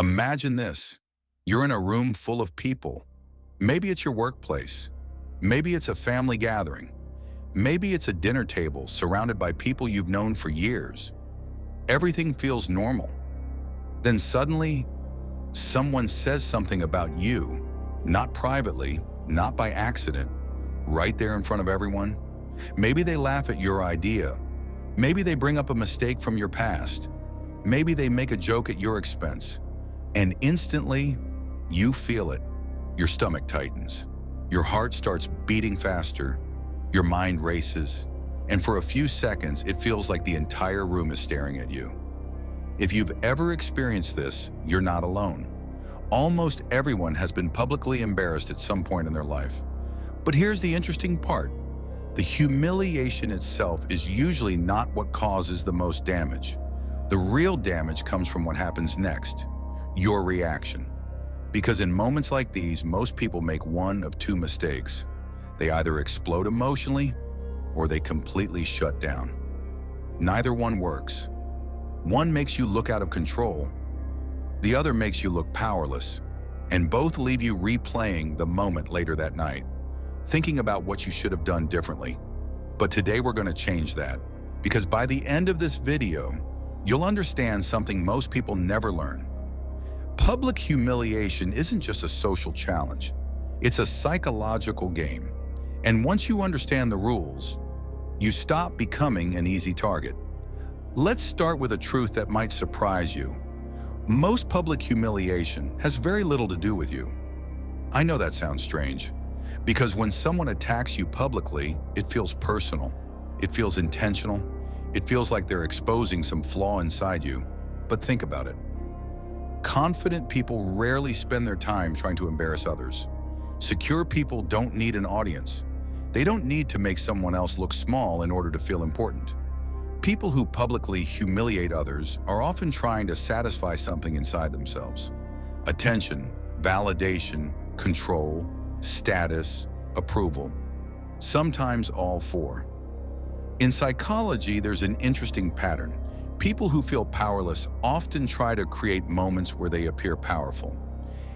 Imagine this. You're in a room full of people. Maybe it's your workplace. Maybe it's a family gathering. Maybe it's a dinner table surrounded by people you've known for years. Everything feels normal. Then suddenly, someone says something about you, not privately, not by accident, right there in front of everyone. Maybe they laugh at your idea. Maybe they bring up a mistake from your past. Maybe they make a joke at your expense. And instantly, you feel it. Your stomach tightens. Your heart starts beating faster. Your mind races. And for a few seconds, it feels like the entire room is staring at you. If you've ever experienced this, you're not alone. Almost everyone has been publicly embarrassed at some point in their life. But here's the interesting part. The humiliation itself is usually not what causes the most damage. The real damage comes from what happens next, your reaction. Because in moments like these, most people make one of two mistakes. They either explode emotionally or they completely shut down. Neither one works. One makes you look out of control. The other makes you look powerless. And both leave you replaying the moment later that night, thinking about what you should have done differently. But today we're going to change that, because by the end of this video, you'll understand something most people never learn. Public humiliation isn't just a social challenge. It's a psychological game. And once you understand the rules, you stop becoming an easy target. Let's start with a truth that might surprise you. Most public humiliation has very little to do with you. I know that sounds strange, because when someone attacks you publicly, it feels personal. It feels intentional. It feels like they're exposing some flaw inside you. But think about it. Confident people rarely spend their time trying to embarrass others. Secure people don't need an audience. They don't need to make someone else look small in order to feel important. People who publicly humiliate others are often trying to satisfy something inside themselves. Attention, validation, control, status, approval. Sometimes all four. In psychology, there's an interesting pattern. People who feel powerless often try to create moments where they appear powerful.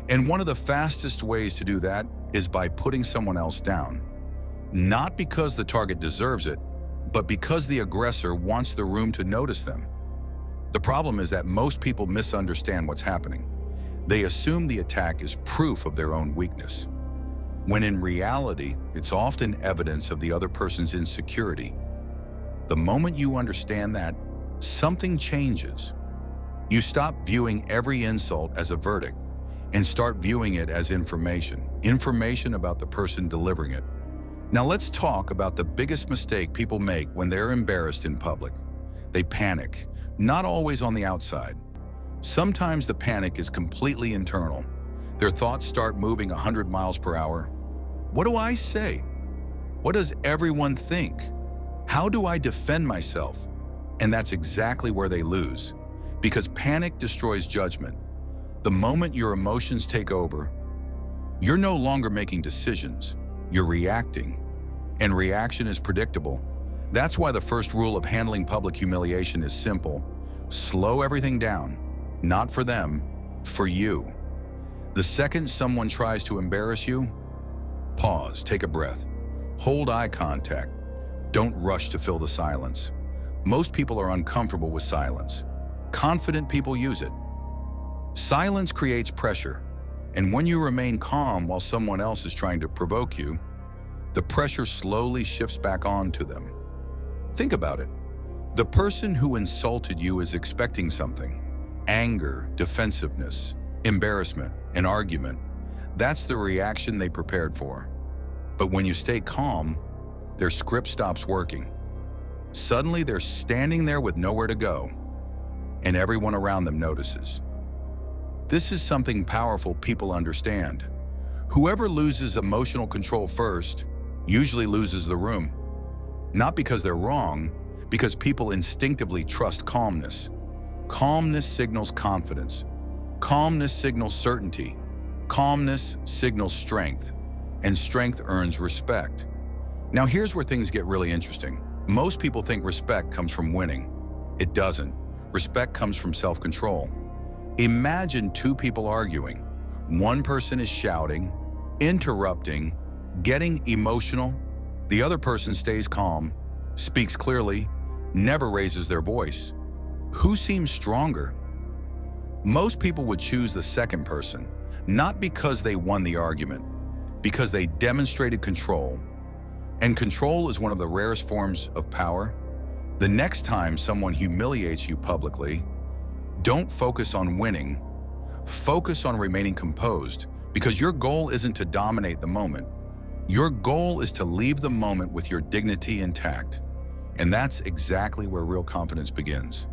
And one of the fastest ways to do that is by putting someone else down. Not because the target deserves it, but because the aggressor wants the room to notice them. The problem is that most people misunderstand what's happening. They assume the attack is proof of their own weakness, when in reality, it's often evidence of the other person's insecurity. The moment you understand that, something changes. You stop viewing every insult as a verdict and start viewing it as information about the person delivering it. Now let's talk about the biggest mistake people make when they're embarrassed in public. They panic, not always on the outside. Sometimes the panic is completely internal. Their thoughts start moving 100 miles per hour. What do I say? What does everyone think? How do I defend myself? And that's exactly where they lose, because panic destroys judgment. The moment your emotions take over, you're no longer making decisions, you're reacting. And reaction is predictable. That's why the first rule of handling public humiliation is simple. Slow everything down, not for them, for you. The second someone tries to embarrass you, pause, take a breath, hold eye contact. Don't rush to fill the silence. Most people are uncomfortable with silence. Confident people use it. Silence creates pressure, and when you remain calm while someone else is trying to provoke you, the pressure slowly shifts back onto them. Think about it. The person who insulted you is expecting something. Anger, defensiveness, embarrassment, an argument. That's the reaction they prepared for. But when you stay calm, their script stops working. Suddenly they're standing there with nowhere to go, and everyone around them notices. This is something powerful people understand. Whoever loses emotional control first usually loses the room. Not because they're wrong, because people instinctively trust calmness. Calmness signals confidence. Calmness signals certainty. Calmness signals strength, and strength earns respect. Now here's where things get really interesting. Most people think respect comes from winning. It doesn't. Respect comes from self-control. Imagine two people arguing. One person is shouting, interrupting, getting emotional. The other person stays calm, speaks clearly, never raises their voice. Who seems stronger? Most people would choose the second person, not because they won the argument, because they demonstrated control. And control is one of the rarest forms of power. The next time someone humiliates you publicly, don't focus on winning. Focus on remaining composed, because your goal isn't to dominate the moment. Your goal is to leave the moment with your dignity intact. And that's exactly where real confidence begins.